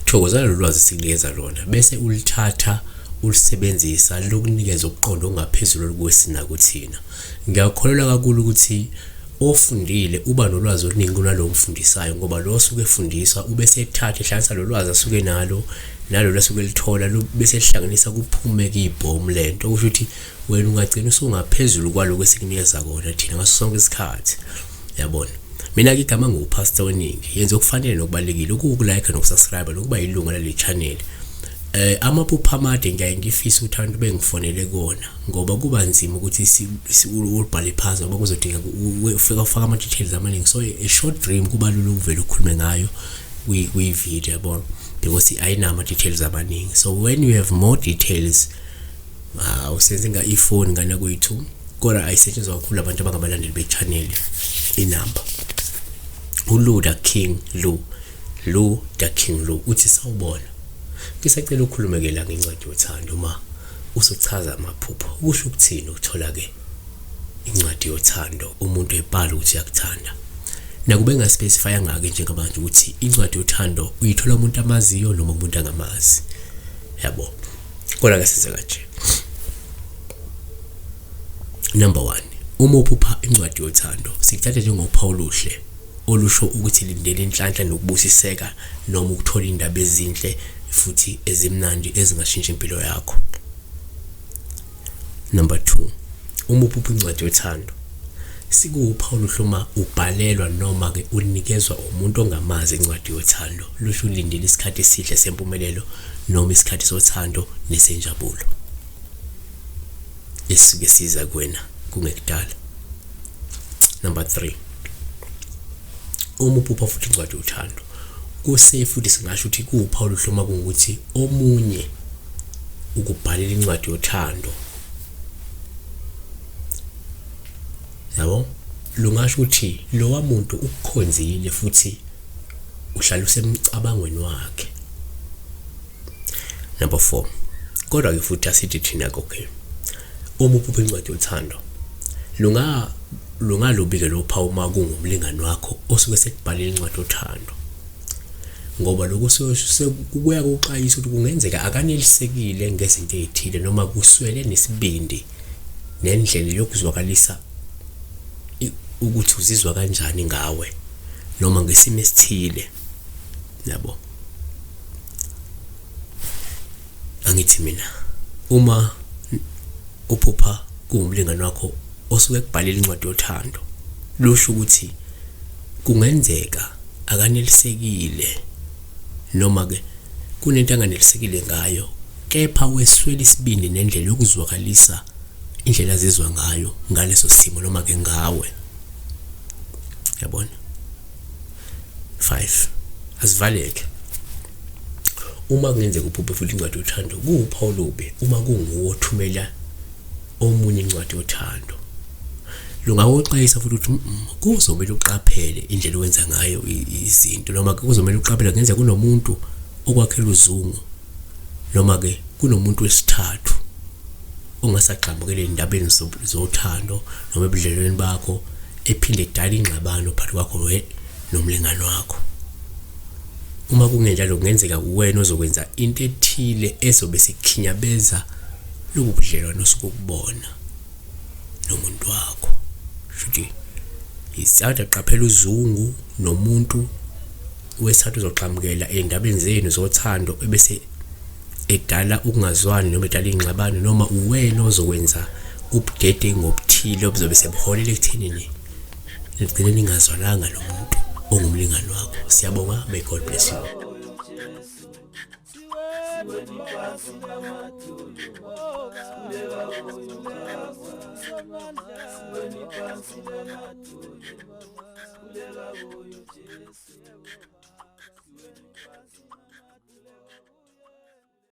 Thokozela lolwazi sikunikeza lona bese ulithatha ulisebenzisa lokunikeza ukuqonda ongaphezulu kwesinaku thina. Ngiyakholelwa kakhulu ukuthi ofundile uba nolwazi oluningi kunalo mfundisayo ngoba lo osuke efundisa ubese ethatha ehlanganisa lolwazi asuke nalo asuke lithola bese ehlanganisa kuphume kuyibhomu lento okusho ukuthi wena ungagcina usungaphezulu kwaloko esikunikeza kona thina ngaso sonke isikhathi. Yabona, mina ke igama ngupastor Weningi, yenza okufanele nokubalekile ukulike nokusubscribe nokuba yilunga lale channel. Amaphupho amade ngiyaye ngifisa ukuthi abantu bengifonele kona ngoba kuba nzima ukuthi ulibhale phansi ngoba kuzodinga ufaka ama details amaningi. So a short dream kuba lula ukuvela ukhulume ngayo kwi video yabona, because ayinama details amaningi. So when you have more details usenza ifoni ngana kwethu kodwa ayisetshenziswa kakhulu abantu abangabalandeli be channel. Inamba uLuda King Lu da King Lu uthi sawubona, ngisacela ukukhulumekela ngencwadi yothando uma usuchaza amaphupho kusho ukuthini ukuthola ke incwadi yothando umuntu ebhala ukuthi uyakuthanda. Nakube ngaspecify ngake njengamanje ukuthi incwadi yothando uyithola umuntu amaziyo noma umuntu angamazi. Yabo, kodwa kasenza kanje. Number 1, uma uphupha incwadi yothando sikuthatha njengophawu oluhle olusho ukuthi lindele inhlanhla nokubusiseka noma ukuthola indaba ezinhle futhi ezimnandi ezingashintsha impilo yakho. Number 2, uma uphupha incwadi yothando sikuphawu oluhloma ubhalelwa noma ke unikezwa umuntu ongamazi incwadi yothando lusho ulindele isikhathi esihle sempumelelo noma isikhathi sothando nesenjabulo esisuke siza kuwena kungekudala. Number 3, uma uphupha futhi incwadi yothando kuse futhi singasho ukuthi kuphawu oluhloma ukuthi omunye ukubhalela incwadi yothando. Yabo, lungasho ukuthi lo wamuntu ukukhonzile futhi uhlala usemcabangweni wakhe. Number 4, kodwa ke futhi asithi thina okay, uma uphupha incwadi yothando lungalubike lo phawu uma kungumlingani wakho osuke sekubhalela incwadi yothando ngoba lokho kuya kuqayisa ukuthi kungenzeka akanelisekile ngezinto ezithile noma kuswele nesibindi nendlela yokuzwakalisa ukuthi uzizwa kanjani ngawe noma ngesimo esithile. Yabo, angithi mina uma uphupha kungumlingani wakho osuke ekubhalela incwadi yothando lusho ukuthi kungenzeka akanelisekile noma ke kunento anganelisekile ngayo kepha weswela isibindi nendlela yokuzwakalisa indlela azizwa ngayo ngaleso simo noma ke ngawe. Yabona. 5, asivaleke uma kungenzeka uphuphe futhi incwadi yothando kuphawu olubi uma kunguwe othumela omunye incwadi yothando lungawoqayisa futhi ukuthi kuzomela uqaphele indlela owenza ngayo izinto noma kuzomela uqaphele kungenzeka kunomuntu okwakhela uzungu noma ke kunomuntu wesithathu ongasaqhambukele indabeni zothando noma ebudlelweni bakho ephinde edala ingxabano phakathi kwakho nomlingani wakho. Uma kungenjalo kungenzeka wena ozokwenza into ethile ezobe sikhinyabeza lobu budlelwano osukubona nomuntu wakho. Futhi isatha qaphela uzungu nomuntu wesithathu uzoqhamukela endabeni zenu zothando ebese edala ukungazwani noma edala ingxabano noma uwena ozokwenza ubudede ngobuthile obuzobe sebuholela ekuthenini ligcine ningazwalanga nomuntu ongumlingani wakho. Siyabonga, may God bless you.